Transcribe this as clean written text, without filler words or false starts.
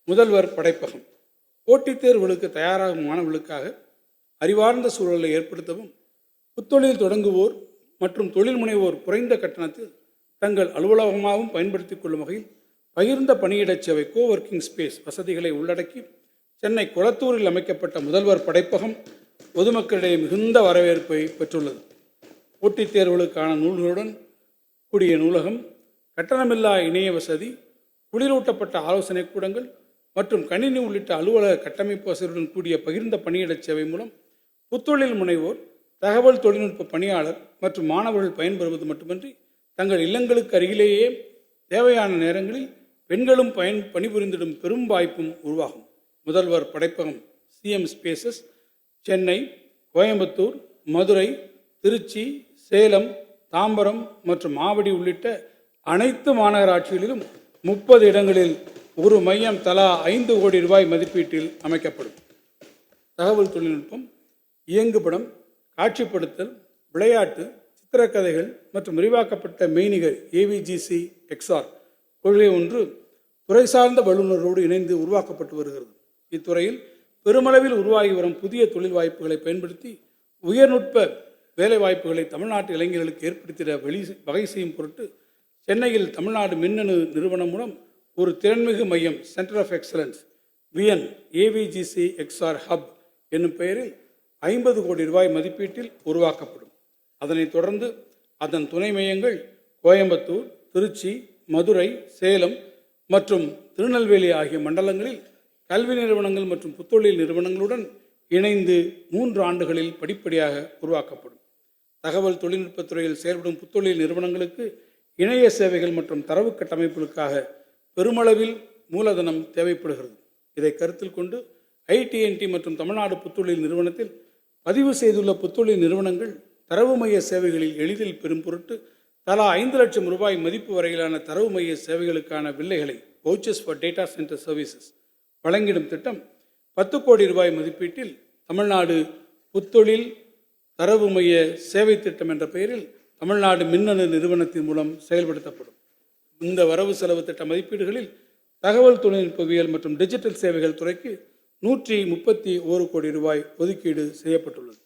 முதல்வர் படைப்பகம் போட்டித் தேர்வுகளுக்கு தயாராகும் மாணவர்களுக்காக அறிவார்ந்த சூழலை ஏற்படுத்தவும், புத்தொழில் தொடங்குவோர் மற்றும் தொழில் முனைவோர் குறைந்த கட்டணத்தில் தங்கள் அலுவலகமாகவும் பயன்படுத்திக் கொள்ளும் வகையில் பகிர்ந்த பணியிட சேவை கோவொர்க்கிங் ஸ்பேஸ் வசதிகளை உள்ளடக்கி சென்னை கொளத்தூரில் அமைக்கப்பட்ட முதல்வர் படைப்பகம் பொதுமக்களிடையே மிகுந்த வரவேற்பை பெற்றுள்ளது. போட்டித் தேர்வுகளுக்கான நூல்களுடன் கூடிய நூலகம், கட்டணமில்லா இணைய வசதி, குளிரூட்டப்பட்ட ஆலோசனை கூடங்கள் மற்றும் கணினி உள்ளிட்ட அலுவலக கட்டமைப்பு வசதியுடன் கூடிய பகிர்ந்த பணியிட சேவை மூலம் புத்தொழில் முனைவோர், தகவல் தொழில்நுட்ப பணியாளர் மற்றும் மாணவர்கள் பயன்பெறுவது மட்டுமின்றி தங்கள் இல்லங்களுக்கு அருகிலேயே தேவையான நேரங்களில் பெண்களும் பணிபுரிந்திடும் பெரும் வாய்ப்பும் உருவாகும். முதல்வர் படைப்பகம் சிஎம் ஸ்பேசஸ் சென்னை, கோயம்புத்தூர், மதுரை, திருச்சி, சேலம், தாம்பரம் மற்றும் ஆவடி உள்ளிட்ட அனைத்து மாநகராட்சிகளிலும் 30 இடங்களில் ஒரு மையம் தலா 5 கோடி ரூபாய் மதிப்பீட்டில் அமைக்கப்படும். தகவல் தொழில்நுட்பம், இயங்குபடம், காட்சிப்படுத்தல், விளையாட்டு, சித்திரக்கதைகள் மற்றும் விரிவாக்கப்பட்ட மெய்நிகர் AVGC XR கொள்கை ஒன்று துறை சார்ந்த வல்லுநரோடு இணைந்து உருவாக்கப்பட்டு வருகிறது. இத்துறையில் பெருமளவில் உருவாகி வரும் புதிய தொழில் வாய்ப்புகளை பயன்படுத்தி உயர்நுட்ப வேலை வாய்ப்புகளை தமிழ்நாட்டு இளைஞர்களுக்கு ஏற்படுத்திட வகை செய்யும் பொருட்டு சென்னையில் தமிழ்நாடு மின்னணு நிறுவனம் மூலம் ஒரு திறன்மிகு மையம் centre of excellence VN AVGC XR hub என்னும் பெயரில் 50 கோடி ரூபாய் மதிப்பீட்டில் உருவாக்கப்படும். அதனைத் தொடர்ந்து அதன் துணை மையங்கள் கோயம்புத்தூர், திருச்சி, மதுரை, சேலம் மற்றும் திருநெல்வேலி ஆகிய மண்டலங்களில் கல்வி நிறுவனங்கள் மற்றும் புத்தொழில் நிறுவனங்களுடன் இணைந்து 3 ஆண்டுகளில் படிப்படியாக உருவாக்கப்படும். தகவல் தொழில்நுட்பத்துறையில் செயல்படும் புத்தொழில் நிறுவனங்களுக்கு இணைய சேவைகள் மற்றும் தரவு கட்டமைப்புகளுக்காக பெருமளவில் மூலதனம் தேவைப்படுகிறது. இதை கருத்தில் கொண்டு ITNT மற்றும் தமிழ்நாடு புத்தொழில் நிறுவனத்தில் பதிவு செய்துள்ள புத்தொழில் நிறுவனங்கள் தரவு மைய சேவைகளில் எளிதில் பெறும் பொருட்டு தலா 5 லட்சம் ரூபாய் மதிப்பு வரையிலான தரவு மைய சேவைகளுக்கான வில்லைகளை vouchers for data center services வழங்கிடும் திட்டம் 10 கோடி ரூபாய் மதிப்பீட்டில் தமிழ்நாடு புத்தொழில் தரவு மைய சேவை திட்டம் என்ற பெயரில் தமிழ்நாடு மின்னணு நிறுவனத்தின் மூலம் செயல்படுத்தப்படும். இந்த வரவு செலவு திட்ட மதிப்பீடுகளில் தகவல் தொழில்நுட்பவியல் மற்றும் டிஜிட்டல் சேவைகள் துறைக்கு 131 கோடி ரூபாய் ஒதுக்கீடு செய்யப்பட்டுள்ளது.